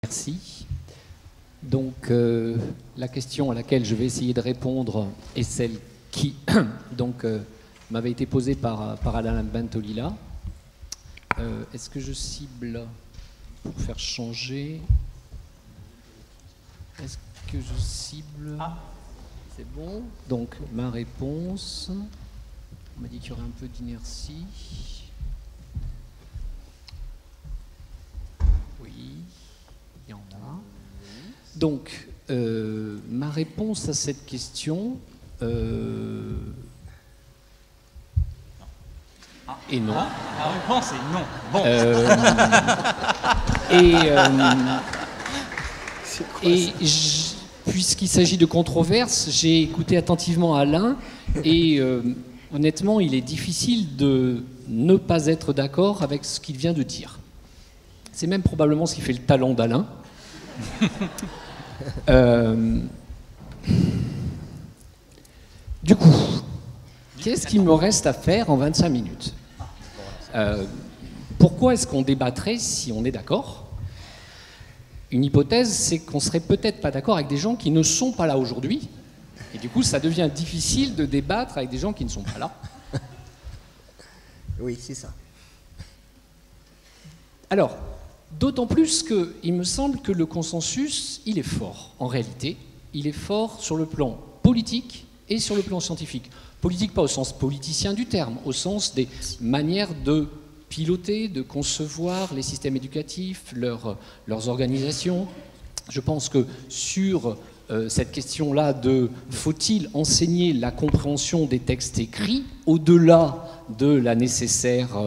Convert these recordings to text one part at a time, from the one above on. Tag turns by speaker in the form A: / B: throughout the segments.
A: Merci. Donc, la question à laquelle je vais essayer de répondre est celle qui m'avait été posée par Alain Bentolila. Est-ce que je cible pour faire changer? Est-ce que je cible? C'est bon. Donc, ma réponse. On m'a dit qu'il y aurait un peu d'inertie. Oui, il y en a. Donc, ma réponse à cette question est non.
B: La réponse est non. Bon.
A: Puisqu'il s'agit de controverses, j'ai écouté attentivement Alain et honnêtement, il est difficile de ne pas être d'accord avec ce qu'il vient de dire. C'est même probablement ce qui fait le talent d'Alain. Du coup, qu'est-ce qu'il me reste à faire en 25 minutes? Pourquoi est-ce qu'on débattrait si on est d'accord? Une hypothèse, c'est qu'on serait peut-être pas d'accord avec des gens qui ne sont pas là aujourd'hui. Et du coup, ça devient difficile de débattre avec des gens qui ne sont pas là.
C: Oui, c'est ça.
A: Alors, d'autant plus qu'il me semble que le consensus, il est fort, en réalité. Il est fort sur le plan politique et sur le plan scientifique. Politique pas au sens politicien du terme, au sens des manières de piloter, de concevoir les systèmes éducatifs, leurs organisations. Je pense que sur cette question-là de faut-il enseigner la compréhension des textes écrits au-delà de la nécessaire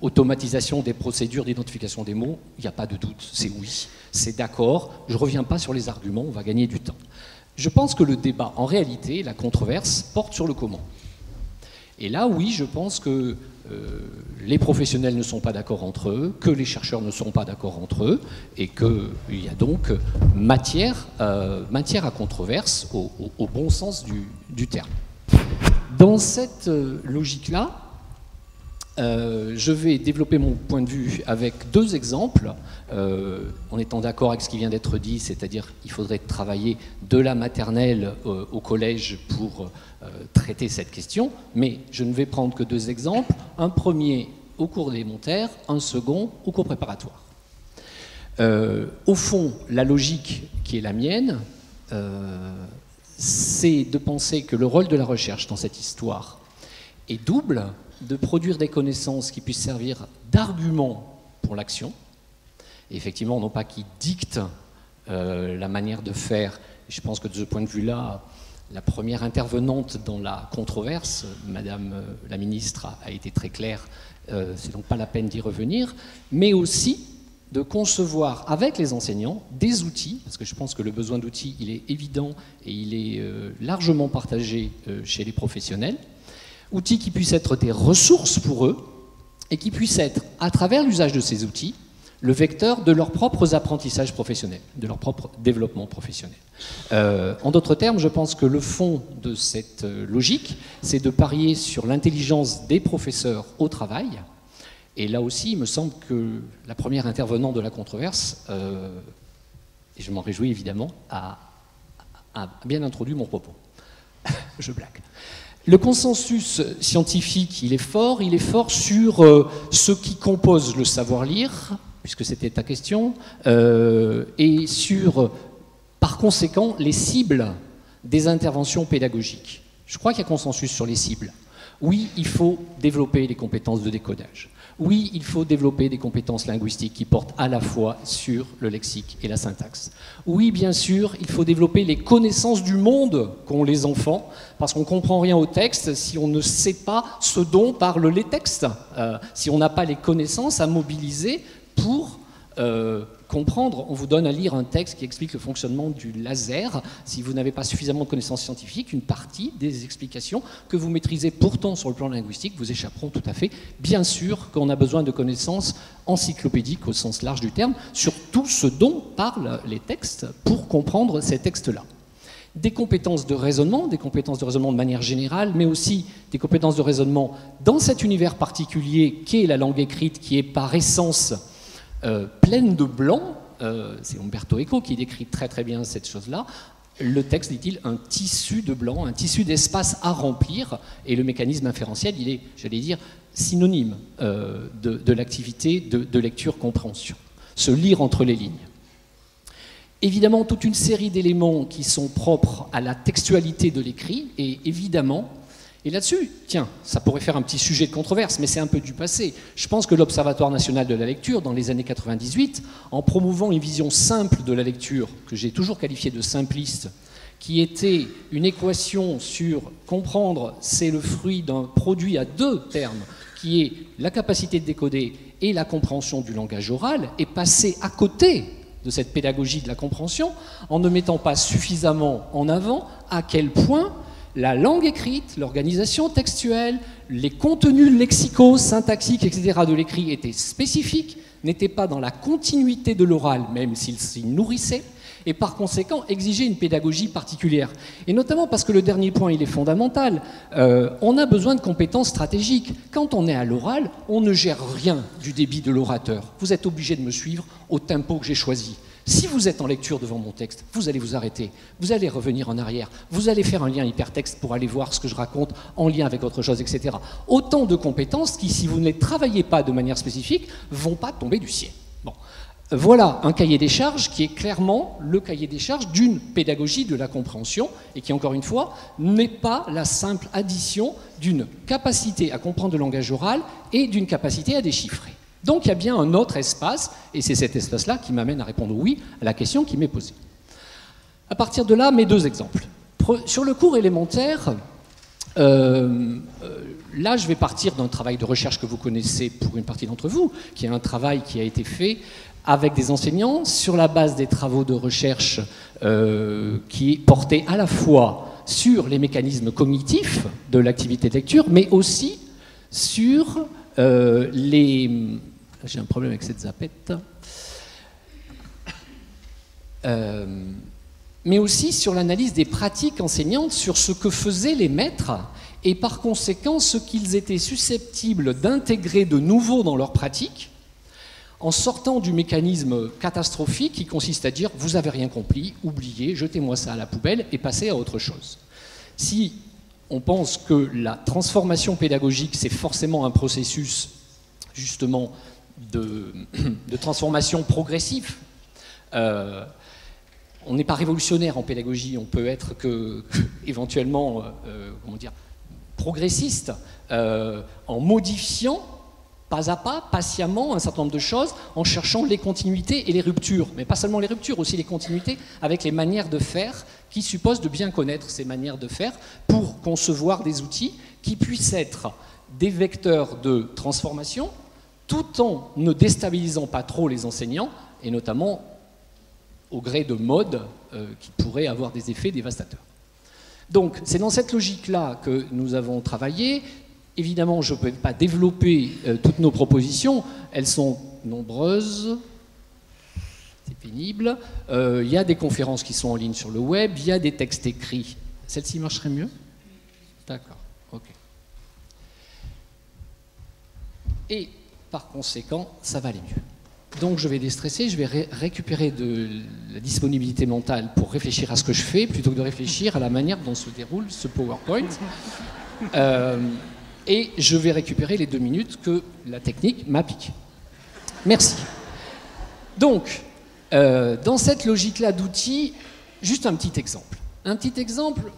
A: automatisation des procédures d'identification des mots, il n'y a pas de doute, c'est oui, c'est d'accord, je ne reviens pas sur les arguments, on va gagner du temps. Je pense que le débat, en réalité, la controverse, porte sur le comment. Et là, oui, je pense que les professionnels ne sont pas d'accord entre eux, que les chercheurs ne sont pas d'accord entre eux, et qu'il y a donc matière à controverse au bon sens du terme. Dans cette logique-là, je vais développer mon point de vue avec deux exemples, en étant d'accord avec ce qui vient d'être dit, c'est-à-dire qu'il faudrait travailler de la maternelle au collège pour traiter cette question, mais je ne vais prendre que deux exemples, un premier au cours élémentaire, un second au cours préparatoire. Au fond, la logique qui est la mienne, c'est de penser que le rôle de la recherche dans cette histoire est double, de produire des connaissances qui puissent servir d'argument pour l'action, et effectivement, non pas qui dictent la manière de faire. Je pense que de ce point de vue-là, la première intervenante dans la controverse, Madame la ministre, a été très claire, c'est donc pas la peine d'y revenir, mais aussi de concevoir avec les enseignants des outils, parce que je pense que le besoin d'outils, il est évident et il est largement partagé chez les professionnels, outils qui puissent être des ressources pour eux et qui puissent être, à travers l'usage de ces outils, le vecteur de leurs propres apprentissages professionnels, de leur propre développement professionnel. En d'autres termes, je pense que le fond de cette logique, c'est de parier sur l'intelligence des professeurs au travail. Et là aussi, il me semble que la première intervenante de la controverse, et je m'en réjouis évidemment, a bien introduit mon propos. Je blague. Le consensus scientifique, il est fort sur ce qui compose le savoir lire, puisque c'était ta question, et sur, par conséquent, les cibles des interventions pédagogiques. Je crois qu'il y a consensus sur les cibles. Oui, il faut développer les compétences de décodage. Oui, il faut développer des compétences linguistiques qui portent à la fois sur le lexique et la syntaxe. Oui, bien sûr, il faut développer les connaissances du monde qu'ont les enfants, parce qu'on ne comprend rien au texte si on ne sait pas ce dont parlent les textes, si on n'a pas les connaissances à mobiliser pour comprendre. On vous donne à lire un texte qui explique le fonctionnement du laser. Si vous n'avez pas suffisamment de connaissances scientifiques, une partie des explications que vous maîtrisez pourtant sur le plan linguistique vous échapperont tout à fait. Bien sûr qu'on a besoin de connaissances encyclopédiques au sens large du terme, sur tout ce dont parlent les textes pour comprendre ces textes-là. Des compétences de raisonnement de manière générale, mais aussi des compétences de raisonnement dans cet univers particulier qu'est la langue écrite, qui est par essence pleine de blancs, c'est Umberto Eco qui décrit très très bien cette chose-là. Le texte, dit-il, un tissu de blanc, un tissu d'espace à remplir, et le mécanisme inférentiel, il est, j'allais dire, synonyme de l'activité de lecture-compréhension. Se lire entre les lignes. Évidemment, toute une série d'éléments qui sont propres à la textualité de l'écrit, et évidemment, et là-dessus, tiens, ça pourrait faire un petit sujet de controverse, mais c'est un peu du passé. Je pense que l'Observatoire national de la lecture, dans les années 98, en promouvant une vision simple de la lecture, que j'ai toujours qualifiée de simpliste, qui était une équation sur comprendre, c'est le fruit d'un produit à deux termes, qui est la capacité de décoder et la compréhension du langage oral, est passé à côté de cette pédagogie de la compréhension, en ne mettant pas suffisamment en avant à quel point la langue écrite, l'organisation textuelle, les contenus lexicaux, syntaxiques, etc. de l'écrit étaient spécifiques, n'étaient pas dans la continuité de l'oral, même s'ils s'y nourrissaient, et par conséquent exigeaient une pédagogie particulière. Et notamment parce que le dernier point, il est fondamental, on a besoin de compétences stratégiques. Quand on est à l'oral, on ne gère rien du débit de l'orateur. Vous êtes obligé de me suivre au tempo que j'ai choisi. Si vous êtes en lecture devant mon texte, vous allez vous arrêter, vous allez revenir en arrière, vous allez faire un lien hypertexte pour aller voir ce que je raconte en lien avec autre chose, etc. Autant de compétences qui, si vous ne les travaillez pas de manière spécifique, vont pas tomber du ciel. Bon. Voilà un cahier des charges qui est clairement le cahier des charges d'une pédagogie de la compréhension et qui, encore une fois, n'est pas la simple addition d'une capacité à comprendre le langage oral et d'une capacité à déchiffrer. Donc il y a bien un autre espace, et c'est cet espace-là qui m'amène à répondre oui à la question qui m'est posée. À partir de là, mes deux exemples. Sur le cours élémentaire, là je vais partir d'un travail de recherche que vous connaissez pour une partie d'entre vous, qui est un travail qui a été fait avec des enseignants sur la base des travaux de recherche qui portaient à la fois sur les mécanismes cognitifs de l'activité de lecture, mais aussi sur les... J'ai un problème avec cette zapette. Mais aussi sur l'analyse des pratiques enseignantes, sur ce que faisaient les maîtres et par conséquent ce qu'ils étaient susceptibles d'intégrer de nouveau dans leur pratique en sortant du mécanisme catastrophique qui consiste à dire « vous avez rien compris, oubliez, jetez-moi ça à la poubelle et passez à autre chose ». Si on pense que la transformation pédagogique, c'est forcément un processus justement de transformation progressive. On n'est pas révolutionnaire en pédagogie, on peut être éventuellement comment dire, progressiste en modifiant pas à pas, patiemment, un certain nombre de choses, en cherchant les continuités et les ruptures. Mais pas seulement les ruptures, aussi les continuités avec les manières de faire qui supposent de bien connaître ces manières de faire pour concevoir des outils qui puissent être des vecteurs de transformation tout en ne déstabilisant pas trop les enseignants, et notamment au gré de modes qui pourraient avoir des effets dévastateurs. Donc, c'est dans cette logique-là que nous avons travaillé. Évidemment, je ne peux pas développer toutes nos propositions, elles sont nombreuses, c'est pénible. Il y a des conférences qui sont en ligne sur le web, il y a des textes écrits. Celle-ci marcherait mieux? D'accord, ok. Et par conséquent, ça va aller mieux. Donc je vais déstresser, je vais récupérer de la disponibilité mentale pour réfléchir à ce que je fais, plutôt que de réfléchir à la manière dont se déroule ce PowerPoint. Et je vais récupérer les 2 minutes que la technique m'a piquées. Merci. Donc, dans cette logique-là d'outils, juste un petit exemple. Un petit exemple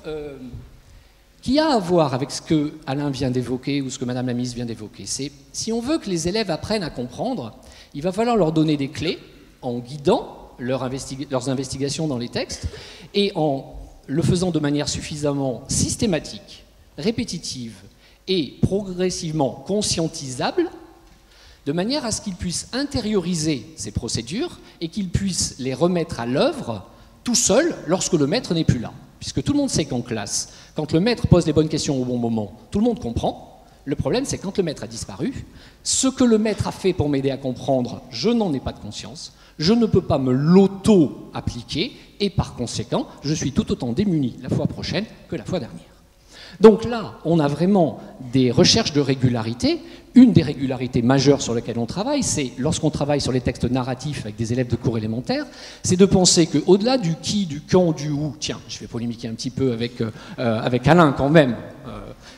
A: qui a à voir avec ce que Alain vient d'évoquer ou ce que Madame la ministre vient d'évoquer. C'est si on veut que les élèves apprennent à comprendre, il va falloir leur donner des clés en guidant leurs investigations dans les textes et en le faisant de manière suffisamment systématique, répétitive et progressivement conscientisable, de manière à ce qu'ils puissent intérioriser ces procédures et qu'ils puissent les remettre à l'œuvre tout seuls lorsque le maître n'est plus là. Puisque tout le monde sait qu'en classe, quand le maître pose les bonnes questions au bon moment, tout le monde comprend. Le problème, c'est quand le maître a disparu, ce que le maître a fait pour m'aider à comprendre, je n'en ai pas de conscience, je ne peux pas me l'auto-appliquer, et par conséquent, je suis tout autant démuni la fois prochaine que la fois dernière. Donc là, on a vraiment des recherches de régularité. Une des régularités majeures sur lesquelles on travaille, c'est lorsqu'on travaille sur les textes narratifs avec des élèves de cours élémentaires, c'est de penser qu'au-delà du qui, du quand, du où, tiens, je vais polémiquer un petit peu avec Alain quand même,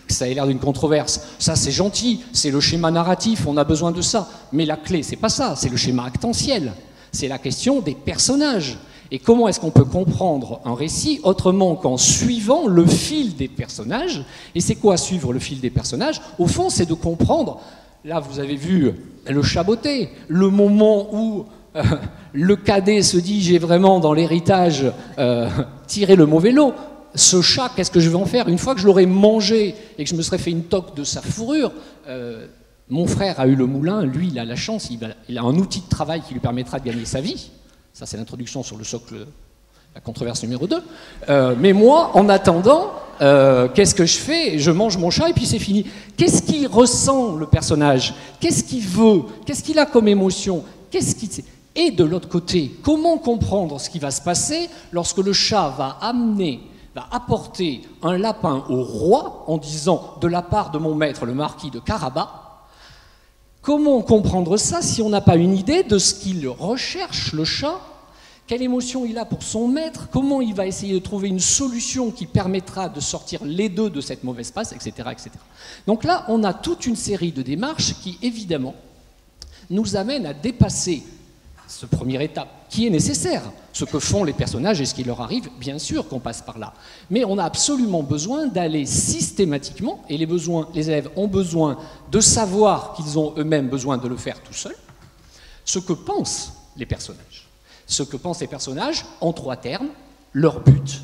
A: que ça ait l'air d'une controverse, ça c'est gentil, c'est le schéma narratif, on a besoin de ça, mais la clé c'est pas ça, c'est le schéma actantiel, c'est la question des personnages. Et comment est-ce qu'on peut comprendre un récit autrement qu'en suivant le fil des personnages? Et c'est quoi suivre le fil des personnages? Au fond, c'est de comprendre, là vous avez vu le chaboté, le moment où le cadet se dit j'ai vraiment dans l'héritage tiré le mauvais lot. Ce chat, qu'est-ce que je vais en faire? Une fois que je l'aurai mangé et que je me serais fait une toque de sa fourrure, mon frère a eu le moulin, lui il a la chance, il a un outil de travail qui lui permettra de gagner sa vie. Ça, c'est l'introduction sur le socle, la controverse numéro 2. Mais moi, en attendant, qu'est-ce que je fais? Je mange mon chat et puis c'est fini. Qu'est-ce qu'il ressent, le personnage? Qu'est-ce qu'il veut? Qu'est-ce qu'il a comme émotion? Et de l'autre côté, comment comprendre ce qui va se passer lorsque le chat va apporter un lapin au roi en disant « de la part de mon maître, le marquis de Carabas », comment comprendre ça si on n'a pas une idée de ce qu'il recherche, le chat? Quelle émotion il a pour son maître? Comment il va essayer de trouver une solution qui permettra de sortir les deux de cette mauvaise passe, etc., etc. Donc là, on a toute une série de démarches qui, évidemment, nous amènent à dépasser ce première étape, qui est nécessaire. Ce que font les personnages et ce qui leur arrive, bien sûr qu'on passe par là. Mais on a absolument besoin d'aller systématiquement, et les élèves ont besoin de savoir qu'ils ont eux-mêmes besoin de le faire tout seuls, ce que pensent les personnages. Ce que pensent les personnages, en 3 termes, leur but,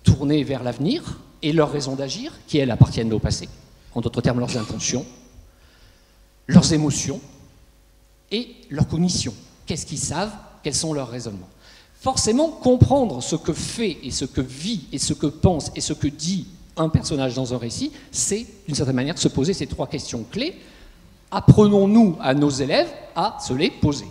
A: tourner vers l'avenir, et leur raison d'agir, qui elles appartiennent au passé, en d'autres termes leurs intentions, leurs émotions, et leur cognition. Qu'est-ce qu'ils savent? Quels sont leurs raisonnements? Forcément, comprendre ce que fait et ce que vit et ce que pense et ce que dit un personnage dans un récit, c'est d'une certaine manière se poser ces 3 questions clés. Apprenons-nous à nos élèves à se les poser?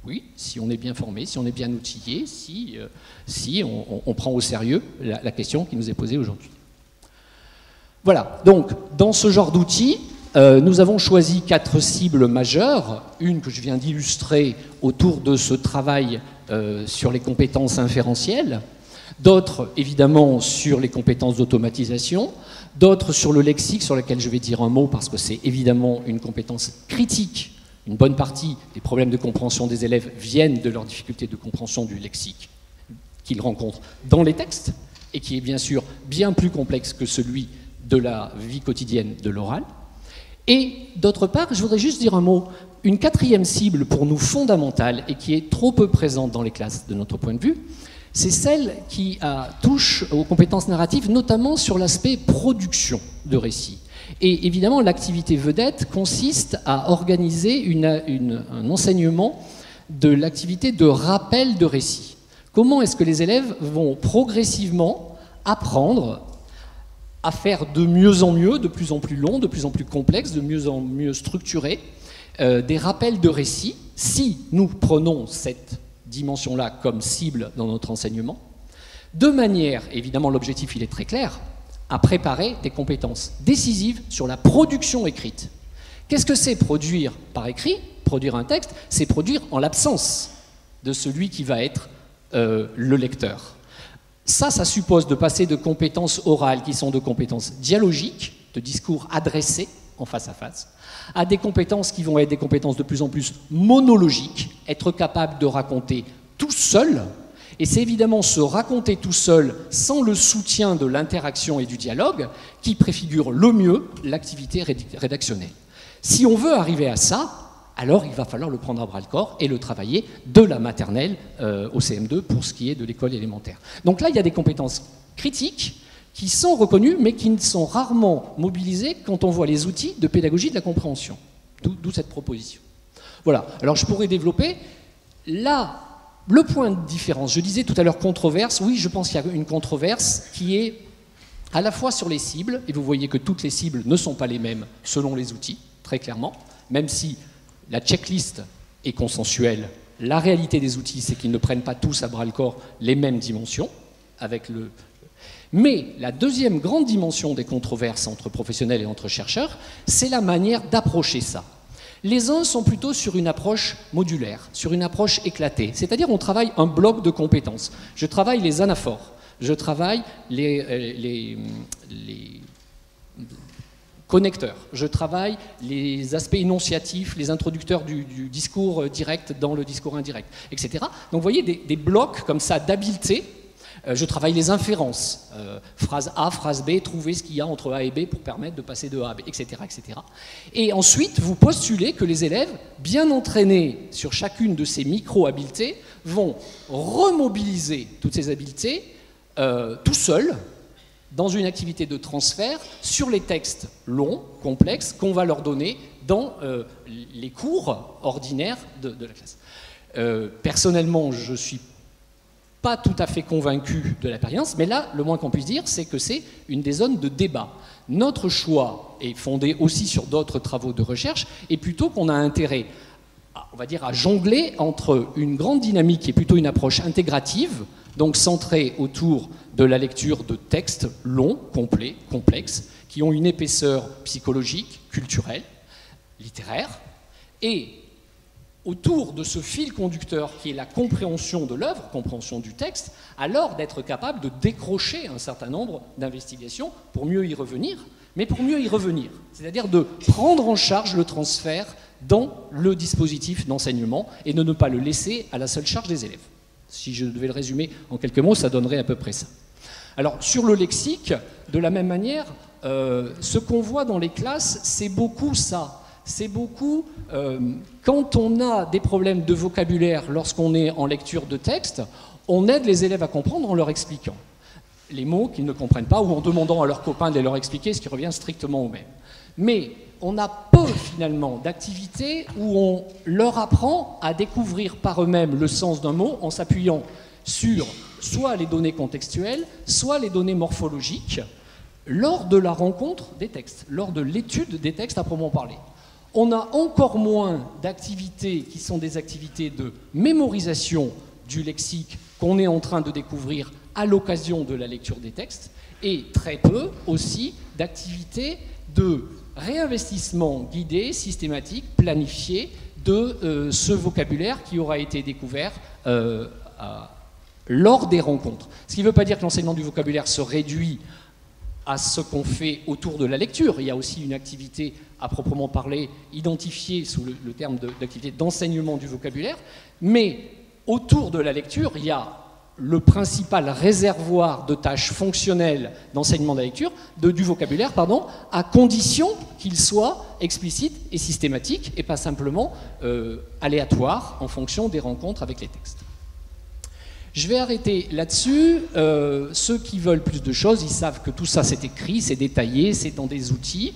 A: Oui, si on est bien formé, si on est bien outillé, si on prend au sérieux la question qui nous est posée aujourd'hui. Voilà, donc dans ce genre d'outils, nous avons choisi 4 cibles majeures, une que je viens d'illustrer autour de ce travail sur les compétences inférentielles, d'autres évidemment sur les compétences d'automatisation, d'autres sur le lexique sur lequel je vais dire un mot parce que c'est évidemment une compétence critique. Une bonne partie des problèmes de compréhension des élèves viennent de leurs difficultés de compréhension du lexique qu'ils rencontrent dans les textes et qui est bien sûr bien plus complexe que celui de la vie quotidienne de l'oral. Et d'autre part, je voudrais juste dire un mot, une 4e cible pour nous fondamentale et qui est trop peu présente dans les classes de notre point de vue, c'est celle qui touche aux compétences narratives, notamment sur l'aspect production de récits. Et évidemment, l'activité vedette consiste à organiser un enseignement de l'activité de rappel de récits. Comment est-ce que les élèves vont progressivement apprendre à faire de mieux en mieux, de plus en plus long, de plus en plus complexe, de mieux en mieux structuré, des rappels de récits, si nous prenons cette dimension-là comme cible dans notre enseignement, de manière, évidemment l'objectif il est très clair, à préparer des compétences décisives sur la production écrite. Qu'est-ce que c'est produire par écrit? Produire un texte, c'est produire en l'absence de celui qui va être le lecteur. Ça suppose de passer de compétences orales, qui sont de compétences dialogiques, de discours adressés en face à face, à des compétences qui vont être des compétences de plus en plus monologiques, être capable de raconter tout seul, et c'est évidemment se raconter tout seul sans le soutien de l'interaction et du dialogue qui préfigure le mieux l'activité rédactionnelle. Si on veut arriver à ça, alors il va falloir le prendre à bras-le-corps et le travailler de la maternelle au CM2 pour ce qui est de l'école élémentaire. Donc là, il y a des compétences critiques qui sont reconnues, mais qui sont rarement mobilisées quand on voit les outils de pédagogie de la compréhension. D'où cette proposition. Voilà, alors je pourrais développer. Là, le point de différence, je disais tout à l'heure controverse, oui, je pense qu'il y a une controverse qui est à la fois sur les cibles, et vous voyez que toutes les cibles ne sont pas les mêmes selon les outils, très clairement, même si la checklist est consensuelle. La réalité des outils, c'est qu'ils ne prennent pas tous à bras-le-corps les mêmes dimensions. Mais la deuxième grande dimension des controverses entre professionnels et entre chercheurs, c'est la manière d'approcher ça. Les uns sont plutôt sur une approche modulaire, sur une approche éclatée, c'est-à-dire on travaille un bloc de compétences. Je travaille les anaphores, je travaille les connecteurs, je travaille les aspects énonciatifs, les introducteurs du discours direct dans le discours indirect, etc. Donc vous voyez des blocs comme ça d'habileté. Je travaille les inférences, phrase A, phrase B, trouver ce qu'il y a entre A et B pour permettre de passer de A à B, etc., etc. Et ensuite, vous postulez que les élèves, bien entraînés sur chacune de ces micro-habiletés, vont remobiliser toutes ces habiletés tout seuls, dans une activité de transfert sur les textes longs, complexes, qu'on va leur donner dans les cours ordinaires de la classe. Personnellement, je ne suis pas tout à fait convaincu de la pertinence, mais là, le moins qu'on puisse dire, c'est que c'est une des zones de débat. Notre choix est fondé aussi sur d'autres travaux de recherche, et plutôt qu'on a intérêt, on va dire, à jongler entre une grande dynamique qui est plutôt une approche intégrative, donc centrée autour de la lecture de textes longs, complets, complexes, qui ont une épaisseur psychologique, culturelle, littéraire, et autour de ce fil conducteur qui est la compréhension de l'œuvre, compréhension du texte, alors d'être capable de décrocher un certain nombre d'investigations pour mieux y revenir, mais pour mieux y revenir, c'est-à-dire de prendre en charge le transfert dans le dispositif d'enseignement et de ne pas le laisser à la seule charge des élèves. Si je devais le résumer en quelques mots, ça donnerait à peu près ça. Alors, sur le lexique, de la même manière, ce qu'on voit dans les classes, c'est beaucoup ça. C'est beaucoup, quand on a des problèmes de vocabulaire lorsqu'on est en lecture de texte, on aide les élèves à comprendre en leur expliquant les mots qu'ils ne comprennent pas ou en demandant à leurs copains de les leur expliquer, ce qui revient strictement au même. Mais on a peu finalement d'activités où on leur apprend à découvrir par eux-mêmes le sens d'un mot en s'appuyant sur soit les données contextuelles, soit les données morphologiques lors de la rencontre des textes, lors de l'étude des textes à proprement parler. On a encore moins d'activités qui sont des activités de mémorisation du lexique qu'on est en train de découvrir à l'occasion de la lecture des textes, et très peu aussi d'activités de réinvestissement guidé, systématique, planifié de ce vocabulaire qui aura été découvert lors des rencontres. Ce qui ne veut pas dire que l'enseignement du vocabulaire se réduit à ce qu'on fait autour de la lecture. Il y a aussi une activité à proprement parler, identifiée sous le terme d'activité d'enseignement du vocabulaire, mais autour de la lecture, il y a le principal réservoir de tâches fonctionnelles d'enseignement de la lecture, du vocabulaire, pardon, à condition qu'il soit explicite et systématique et pas simplement aléatoire en fonction des rencontres avec les textes. Je vais arrêter là-dessus. Ceux qui veulent plus de choses, ils savent que tout ça c'est écrit, c'est détaillé, c'est dans des outils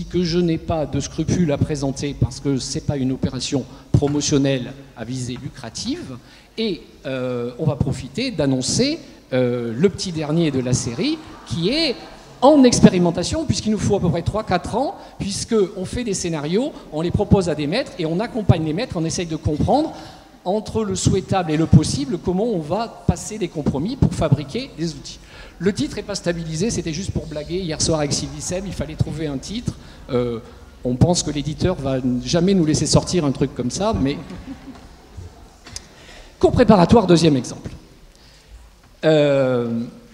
A: que je n'ai pas de scrupule à présenter parce que ce n'est pas une opération promotionnelle à visée lucrative. Et on va profiter d'annoncer le petit dernier de la série qui est en expérimentation, puisqu'il nous faut à peu près 3-4 ans, puisqu'on fait des scénarios, on les propose à des maîtres et on accompagne les maîtres, on essaye de comprendre entre le souhaitable et le possible comment on va passer des compromis pour fabriquer des outils. Le titre n'est pas stabilisé, c'était juste pour blaguer. Hier soir avec Sylvie Seb, il fallait trouver un titre. On pense que l'éditeur va jamais nous laisser sortir un truc comme ça, mais... Cours préparatoire, deuxième exemple.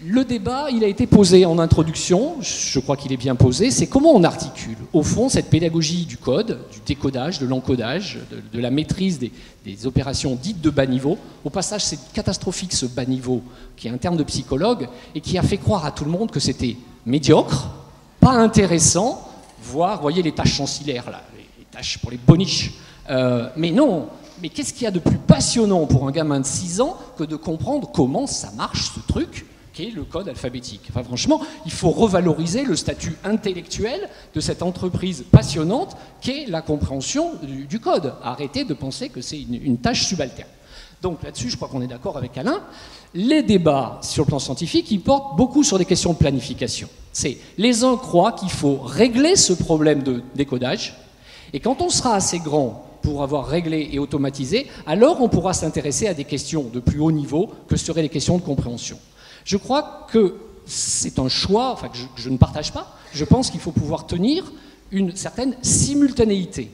A: Le débat, il a été posé en introduction, je crois qu'il est bien posé, c'est comment on articule, au fond, cette pédagogie du code, du décodage, de l'encodage, de la maîtrise des opérations dites de bas niveau. Au passage, c'est catastrophique ce bas niveau, qui est un terme de psychologue, et qui a fait croire à tout le monde que c'était médiocre, pas intéressant, voire, vous voyez les tâches chansilaires, là, les tâches pour les boniches. Mais non, mais qu'est-ce qu'il y a de plus passionnant pour un gamin de 6 ans que de comprendre comment ça marche ce truc qu'est le code alphabétique. Enfin, franchement, il faut revaloriser le statut intellectuel de cette entreprise passionnante qu'est la compréhension du code. Arrêtez de penser que c'est une tâche subalterne. Donc là-dessus, je crois qu'on est d'accord avec Alain. Les débats sur le plan scientifique, ils portent beaucoup sur des questions de planification. Les uns croient qu'il faut régler ce problème de décodage, et quand on sera assez grand pour avoir réglé et automatisé, alors on pourra s'intéresser à des questions de plus haut niveau que seraient les questions de compréhension. Je crois que c'est un choix enfin, que je ne partage pas. Je pense qu'il faut pouvoir tenir une certaine simultanéité.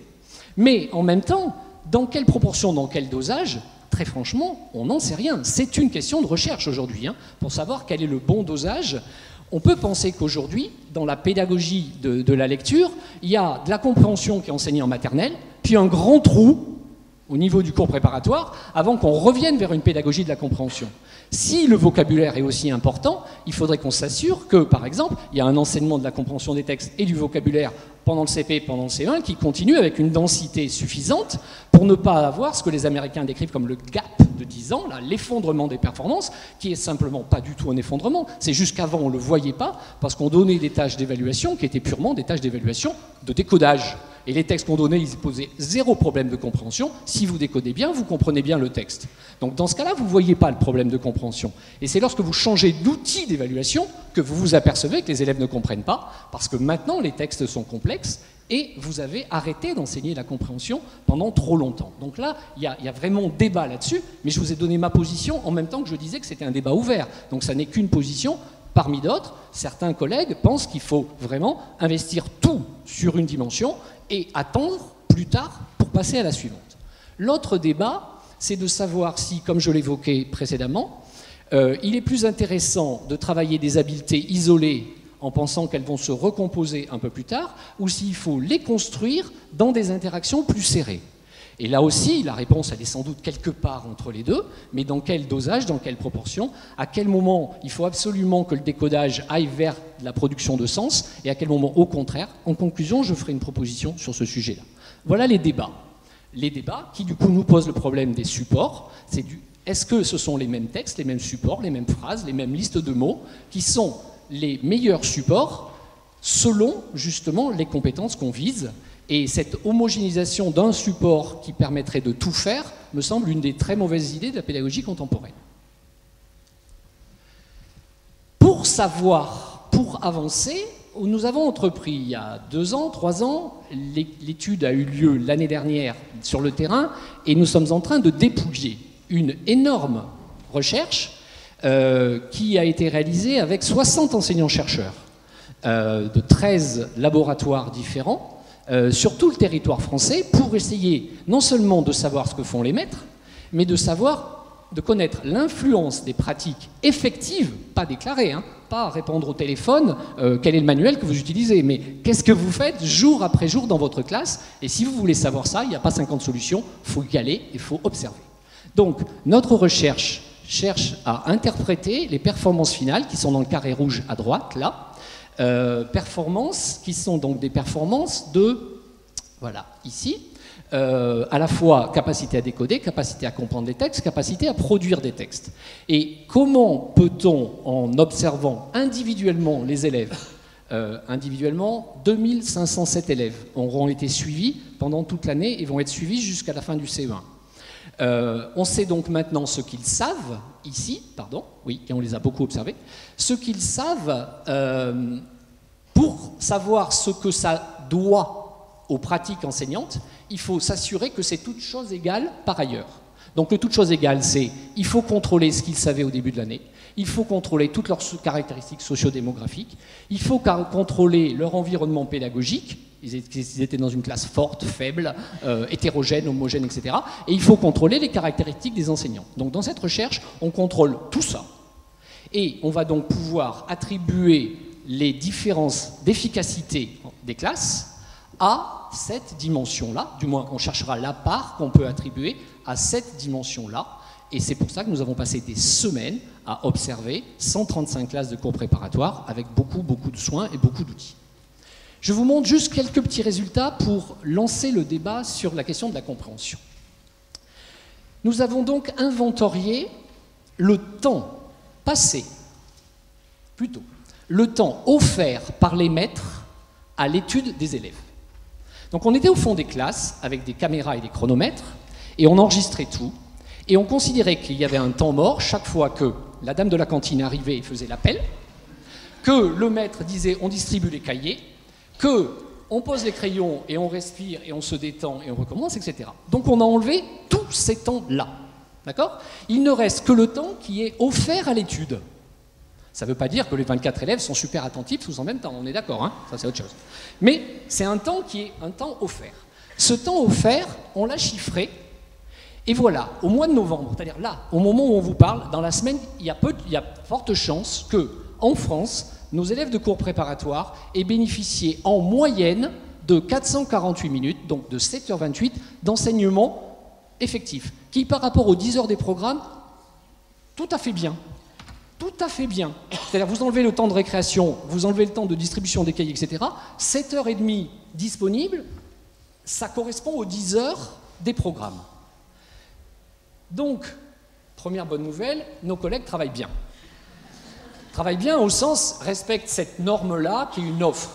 A: Mais en même temps, dans quelle proportion, dans quel dosage, très franchement, on n'en sait rien. C'est une question de recherche aujourd'hui, hein, pour savoir quel est le bon dosage. On peut penser qu'aujourd'hui, dans la pédagogie de la lecture, il y a de la compréhension qui est enseignée en maternelle, puis un grand trou au niveau du cours préparatoire, avant qu'on revienne vers une pédagogie de la compréhension. Si le vocabulaire est aussi important, il faudrait qu'on s'assure que, par exemple, il y a un enseignement de la compréhension des textes et du vocabulaire pendant le CP, pendant le C1, qui continue avec une densité suffisante pour ne pas avoir ce que les Américains décrivent comme le gap de 10 ans, l'effondrement des performances, qui est simplement pas du tout un effondrement. C'est juste qu'avant, on ne le voyait pas, parce qu'on donnait des tâches d'évaluation qui étaient purement des tâches d'évaluation de décodage. Et les textes qu'on donnait, ils posaient zéro problème de compréhension. Si vous décodez bien, vous comprenez bien le texte. Donc dans ce cas-là, vous ne voyez pas le problème de compréhension. Et c'est lorsque vous changez d'outil d'évaluation que vous vous apercevez que les élèves ne comprennent pas, parce que maintenant les textes sont complexes et vous avez arrêté d'enseigner la compréhension pendant trop longtemps. Donc là, il y a vraiment débat là-dessus, mais je vous ai donné ma position en même temps que je disais que c'était un débat ouvert. Donc ça n'est qu'une position. Parmi d'autres, certains collègues pensent qu'il faut vraiment investir tout sur une dimension et attendre plus tard pour passer à la suivante. L'autre débat, c'est de savoir si, comme je l'évoquais précédemment, il est plus intéressant de travailler des habiletés isolées en pensant qu'elles vont se recomposer un peu plus tard, ou s'il faut les construire dans des interactions plus serrées. Et là aussi, la réponse, elle est sans doute quelque part entre les deux, mais dans quel dosage, dans quelle proportion, à quel moment il faut absolument que le décodage aille vers la production de sens, et à quel moment, au contraire. En conclusion, je ferai une proposition sur ce sujet-là. Voilà les débats. Les débats qui, du coup, nous posent le problème des supports. Est-ce que ce sont les mêmes textes, les mêmes supports, les mêmes phrases, les mêmes listes de mots, qui sont les meilleurs supports selon, justement, les compétences qu'on vise? Et cette homogénéisation d'un support qui permettrait de tout faire me semble une des très mauvaises idées de la pédagogie contemporaine. Pour savoir, pour avancer, nous avons entrepris il y a 2 ans, 3 ans, l'étude a eu lieu l'année dernière sur le terrain et nous sommes en train de dépouiller une énorme recherche qui a été réalisée avec 60 enseignants-chercheurs de 13 laboratoires différents sur tout le territoire français pour essayer non seulement de savoir ce que font les maîtres, mais de connaître l'influence des pratiques effectives, pas déclarées, hein, pas répondre au téléphone, quel est le manuel que vous utilisez, mais qu'est-ce que vous faites jour après jour dans votre classe. Et si vous voulez savoir ça, il n'y a pas 50 solutions, il faut y aller et il faut observer. Donc notre recherche cherche à interpréter les performances finales qui sont dans le carré rouge à droite, là, performances qui sont donc des performances de, voilà, ici, à la fois capacité à décoder, capacité à comprendre les textes, capacité à produire des textes. Et comment peut-on, en observant individuellement les élèves, individuellement, 2507 élèves auront été suivis pendant toute l'année et vont être suivis jusqu'à la fin du CE1. On sait donc maintenant ce qu'ils savent, ici, pardon, oui, et on les a beaucoup observés, ce qu'ils savent pour savoir ce que ça doit aux pratiques enseignantes, il faut s'assurer que c'est toute chose égale par ailleurs. Donc le toute chose égale, c'est il faut contrôler ce qu'ils savaient au début de l'année, il faut contrôler toutes leurs caractéristiques sociodémographiques, il faut contrôler leur environnement pédagogique, ils étaient dans une classe forte, faible, hétérogène, homogène, etc. Et il faut contrôler les caractéristiques des enseignants. Donc dans cette recherche, on contrôle tout ça. Et on va donc pouvoir attribuer les différences d'efficacité des classes à cette dimension-là. Du moins, on cherchera la part qu'on peut attribuer à cette dimension-là. Et c'est pour ça que nous avons passé des semaines à observer 135 classes de cours préparatoires avec beaucoup, beaucoup de soins et beaucoup d'outils. Je vous montre juste quelques petits résultats pour lancer le débat sur la question de la compréhension. Nous avons donc inventorié le temps passé, plutôt, le temps offert par les maîtres à l'étude des élèves. Donc on était au fond des classes avec des caméras et des chronomètres et on enregistrait tout et on considérait qu'il y avait un temps mort chaque fois que la dame de la cantine arrivait et faisait l'appel, que le maître disait on distribue les cahiers, qu'on pose les crayons et on respire et on se détend et on recommence, etc. Donc on a enlevé tous ces temps-là. D'accord ? Il ne reste que le temps qui est offert à l'étude. Ça ne veut pas dire que les 24 élèves sont super attentifs tous en même temps, on est d'accord, hein, ça c'est autre chose. Mais c'est un temps qui est un temps offert. Ce temps offert, on l'a chiffré, et voilà, au mois de novembre, c'est-à-dire là, au moment où on vous parle, dans la semaine, il y a forte chance que, en France, nos élèves de cours préparatoires aient bénéficié en moyenne de 448 minutes, donc de 7h28, d'enseignement effectif, qui par rapport aux 10 heures des programmes, tout à fait bien. Tout à fait bien. C'est-à-dire vous enlevez le temps de récréation, vous enlevez le temps de distribution des cahiers, etc. 7h30 disponibles, ça correspond aux 10 heures des programmes. Donc, première bonne nouvelle, nos collègues travaillent bien. Travaillent bien au sens, respectent cette norme-là qui est une offre.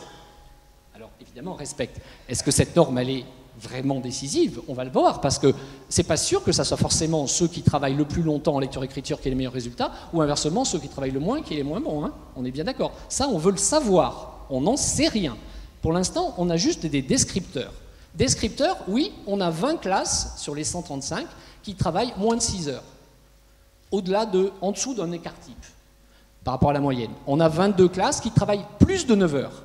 A: Alors, évidemment, respecte. Est-ce que cette norme, elle est vraiment décisive? On va le voir, parce que c'est pas sûr que ça soit forcément ceux qui travaillent le plus longtemps en lecture-écriture qui aient les meilleurs résultats, ou inversement, ceux qui travaillent le moins qui aient les moins bons. Hein. On est bien d'accord. Ça, on veut le savoir. On n'en sait rien. Pour l'instant, on a juste des descripteurs. Descripteurs, oui, on a 20 classes sur les 135 qui travaillent moins de 6 heures. En dessous d'un écart type, par rapport à la moyenne. On a 22 classes qui travaillent plus de 9 heures.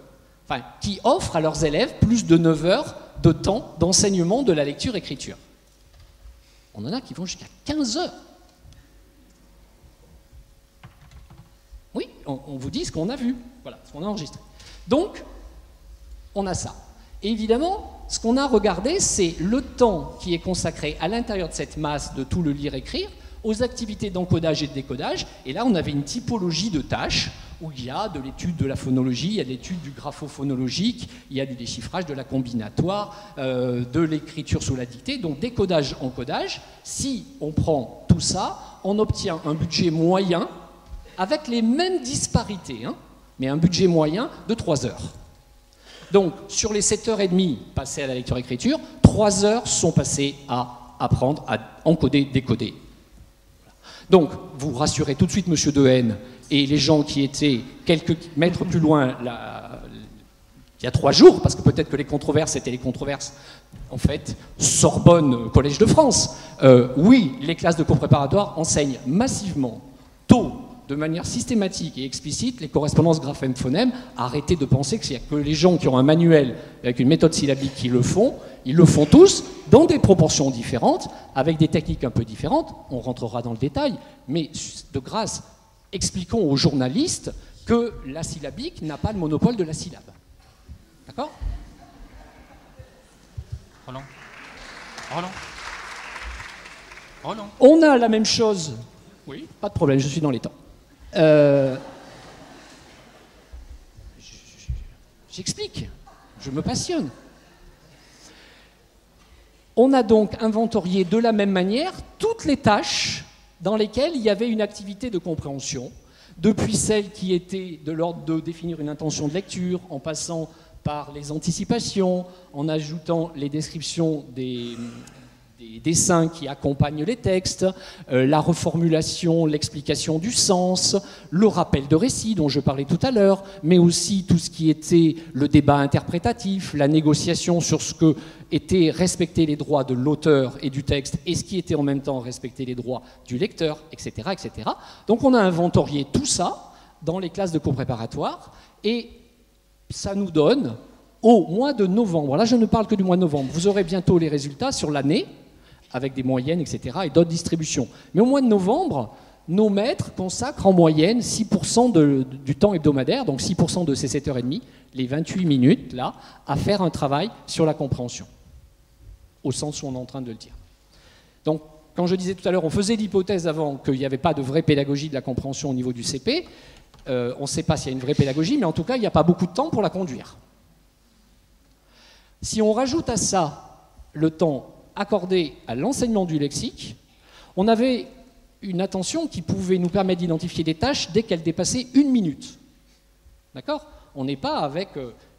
A: Enfin, qui offrent à leurs élèves plus de 9 heures de temps d'enseignement de la lecture-écriture. On en a qui vont jusqu'à 15 heures. Oui, on vous dit ce qu'on a vu, voilà, ce qu'on a enregistré. Donc, on a ça. Et évidemment, ce qu'on a regardé, c'est le temps qui est consacré à l'intérieur de cette masse de tout le lire-écrire, aux activités d'encodage et de décodage. Et là, on avait une typologie de tâches où il y a de l'étude de la phonologie, il y a de l'étude du graphophonologique, il y a du déchiffrage, de la combinatoire, de l'écriture sous la dictée. Donc décodage, encodage. Si on prend tout ça, on obtient un budget moyen avec les mêmes disparités, hein, mais un budget moyen de 3 heures. Donc sur les 7h30 passées à la lecture-écriture, 3 heures sont passées à apprendre à encoder, décoder. Donc, vous rassurez tout de suite M. Dehaene et les gens qui étaient quelques mètres plus loin il y a 3 jours, parce que peut-être que les controverses étaient les controverses, en fait, Sorbonne, Collège de France. Oui, les classes de cours préparatoires enseignent massivement, tôt, de manière systématique et explicite, les correspondances graphème-phonème. Arrêtez de penser qu'il n'y a que les gens qui ont un manuel avec une méthode syllabique qui le font. Ils le font tous, dans des proportions différentes, avec des techniques un peu différentes. On rentrera dans le détail, mais de grâce, expliquons aux journalistes que la syllabique n'a pas le monopole de la syllabe. D'accord ?
B: Roland. Roland. Roland.
A: On a la même chose. Oui, pas de problème, je suis dans les temps. J'explique, je me passionne. On a donc inventorié de la même manière toutes les tâches dans lesquelles il y avait une activité de compréhension, depuis celles qui étaient de l'ordre de définir une intention de lecture, en passant par les anticipations, en ajoutant les descriptions des dessins qui accompagnent les textes, la reformulation, l'explication du sens, le rappel de récit dont je parlais tout à l'heure, mais aussi tout ce qui était le débat interprétatif, la négociation sur ce que étaient respecter les droits de l'auteur et du texte et ce qui était en même temps respecter les droits du lecteur, etc., etc. Donc on a inventorié tout ça dans les classes de cours préparatoires et ça nous donne au mois de novembre, là je ne parle que du mois de novembre, vous aurez bientôt les résultats sur l'année, avec des moyennes, etc., et d'autres distributions. Mais au mois de novembre, nos maîtres consacrent en moyenne 6% du temps hebdomadaire, donc 6% de ces 7h30, les 28 minutes, là, à faire un travail sur la compréhension, au sens où on est en train de le dire. Donc, quand je disais tout à l'heure, on faisait l'hypothèse avant qu'il n'y avait pas de vraie pédagogie de la compréhension au niveau du CP, on ne sait pas s'il y a une vraie pédagogie, mais en tout cas, il n'y a pas beaucoup de temps pour la conduire. Si on rajoute à ça le temps accordé à l'enseignement du lexique, on avait une attention qui pouvait nous permettre d'identifier des tâches dès qu'elles dépassaient 1 minute. D'accord ? On n'est pas avec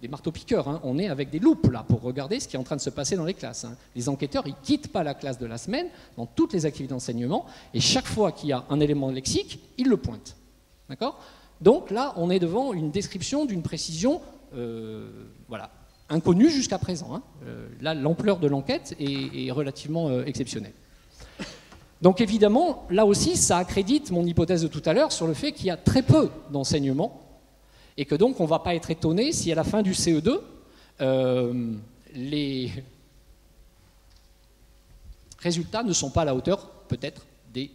A: des marteaux-piqueurs, hein, on est avec des loupes là pour regarder ce qui est en train de se passer dans les classes. Hein. Les enquêteurs, ils ne quittent pas la classe de la semaine dans toutes les activités d'enseignement et chaque fois qu'il y a un élément lexique, ils le pointent. D'accord ? Donc là, on est devant une description d'une précision voilà, inconnue jusqu'à présent. Hein. Là, l'ampleur de l'enquête est relativement exceptionnelle. Donc évidemment, là aussi, ça accrédite mon hypothèse de tout à l'heure sur le fait qu'il y a très peu d'enseignement et que donc on ne va pas être étonné si à la fin du CE2, les résultats ne sont pas à la hauteur peut-être des...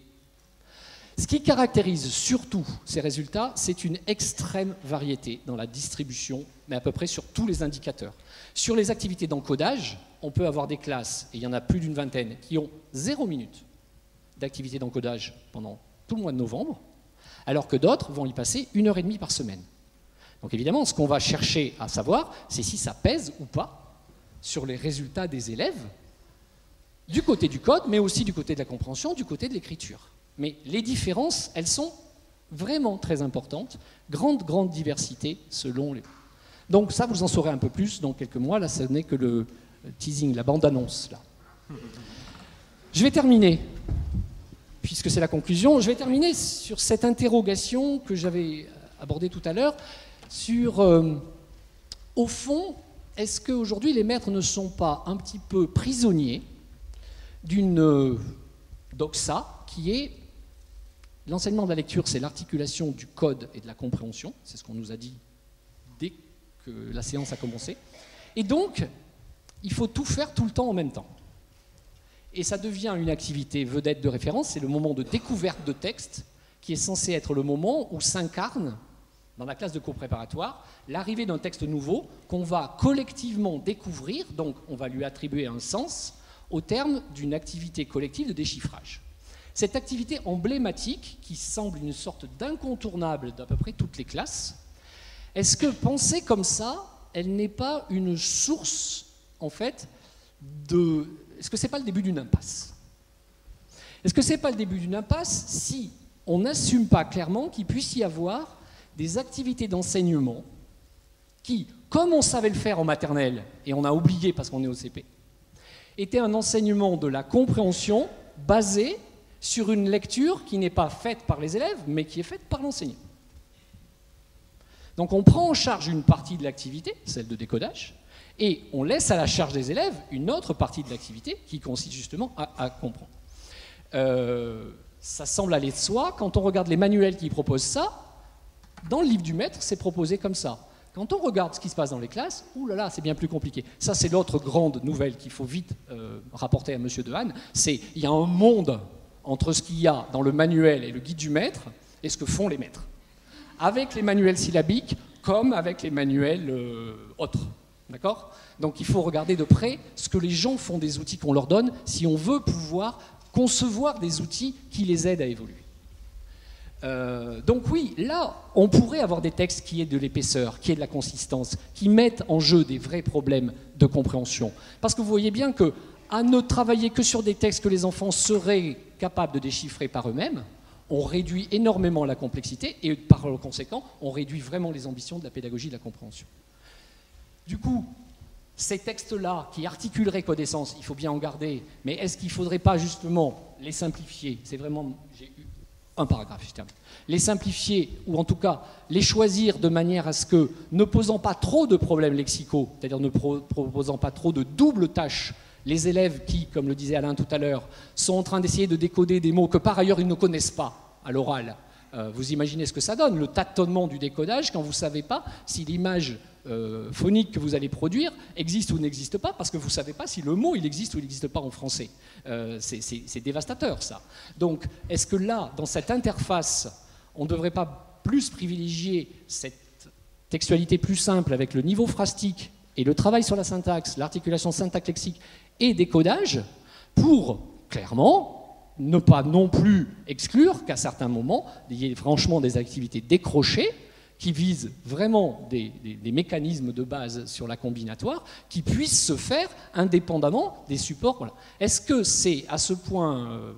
A: Ce qui caractérise surtout ces résultats, c'est une extrême variété dans la distribution, mais à peu près sur tous les indicateurs. Sur les activités d'encodage, on peut avoir des classes, et il y en a plus d'une vingtaine, qui ont 0 minute d'activité d'encodage pendant tout le mois de novembre, alors que d'autres vont y passer 1h30 par semaine. Donc évidemment, ce qu'on va chercher à savoir, c'est si ça pèse ou pas sur les résultats des élèves, du côté du code, mais aussi du côté de la compréhension, du côté de l'écriture. Mais les différences, elles sont vraiment très importantes, grande diversité selon les... Donc ça, vous en saurez un peu plus dans quelques mois, là, ce n'est que le teasing, la bande-annonce, là. Je vais terminer, puisque c'est la conclusion, je vais terminer sur cette interrogation que j'avais abordée tout à l'heure, sur, au fond, est-ce qu'aujourd'hui les maîtres ne sont pas un petit peu prisonniers d'une doxa qui est l'enseignement de la lecture, c'est l'articulation du code et de la compréhension, c'est ce qu'on nous a dit dès que la séance a commencé, et donc il faut tout faire tout le temps en même temps. Et ça devient une activité vedette de référence, c'est le moment de découverte de texte qui est censé être le moment où s'incarne dans la classe de cours préparatoire, l'arrivée d'un texte nouveau qu'on va collectivement découvrir, donc on va lui attribuer un sens au terme d'une activité collective de déchiffrage. Cette activité emblématique, qui semble une sorte d'incontournable d'à peu près toutes les classes, est-ce que penser comme ça, elle n'est pas une source, en fait, de... Est-ce que ce n'est pas le début d'une impasse? Est-ce que ce n'est pas le début d'une impasse si on n'assume pas clairement qu'il puisse y avoir des activités d'enseignement qui, comme on savait le faire en maternelle, et on a oublié parce qu'on est au CP, était un enseignement de la compréhension basé sur une lecture qui n'est pas faite par les élèves, mais qui est faite par l'enseignant. Donc on prend en charge une partie de l'activité, celle de décodage, et on laisse à la charge des élèves une autre partie de l'activité qui consiste justement à comprendre. Ça semble aller de soi, quand on regarde les manuels qui proposent ça, dans le livre du maître, c'est proposé comme ça. Quand on regarde ce qui se passe dans les classes, oulala, c'est bien plus compliqué. Ça, c'est l'autre grande nouvelle qu'il faut vite rapporter à M. Dehaene, c'est qu'il y a un monde entre ce qu'il y a dans le manuel et le guide du maître et ce que font les maîtres. Avec les manuels syllabiques comme avec les manuels autres. D'accord? Donc il faut regarder de près ce que les gens font des outils qu'on leur donne si on veut pouvoir concevoir des outils qui les aident à évoluer. Donc oui, là, on pourrait avoir des textes qui aient de l'épaisseur, qui aient de la consistance, qui mettent en jeu des vrais problèmes de compréhension. Parce que vous voyez bien que, à ne travailler que sur des textes que les enfants seraient capables de déchiffrer par eux-mêmes, on réduit énormément la complexité et par conséquent, on réduit vraiment les ambitions de la pédagogie de la compréhension. Du coup, ces textes-là qui articuleraient code et sens, il faut bien en garder, mais est-ce qu'il ne faudrait pas justement les simplifier? C'est vraiment... J'ai eu un paragraphe, je termine. Les simplifier, ou en tout cas les choisir de manière à ce que, ne posant pas trop de problèmes lexicaux, c'est-à-dire ne proposant pas trop de doubles tâches, les élèves qui, comme le disait Alain tout à l'heure, sont en train d'essayer de décoder des mots que par ailleurs ils ne connaissent pas à l'oral. Vous imaginez ce que ça donne, le tâtonnement du décodage quand vous ne savez pas si l'image phonique que vous allez produire existe ou n'existe pas, parce que vous ne savez pas si le mot il existe ou il n'existe pas en français. C'est dévastateur ça. Donc est-ce que là, dans cette interface, on ne devrait pas plus privilégier cette textualité plus simple avec le niveau phrastique et le travail sur la syntaxe, l'articulation syntaxe-lexique et décodage pour, clairement, ne pas non plus exclure qu'à certains moments, il y ait franchement des activités décrochées qui visent vraiment des mécanismes de base sur la combinatoire qui puissent se faire indépendamment des supports. Voilà. Est-ce que c'est à ce point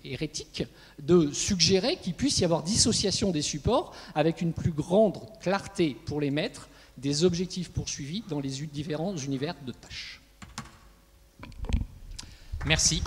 A: hérétique de suggérer qu'il puisse y avoir dissociation des supports avec une plus grande clarté pour les maîtres des objectifs poursuivis dans les différents univers de tâches?
B: Merci.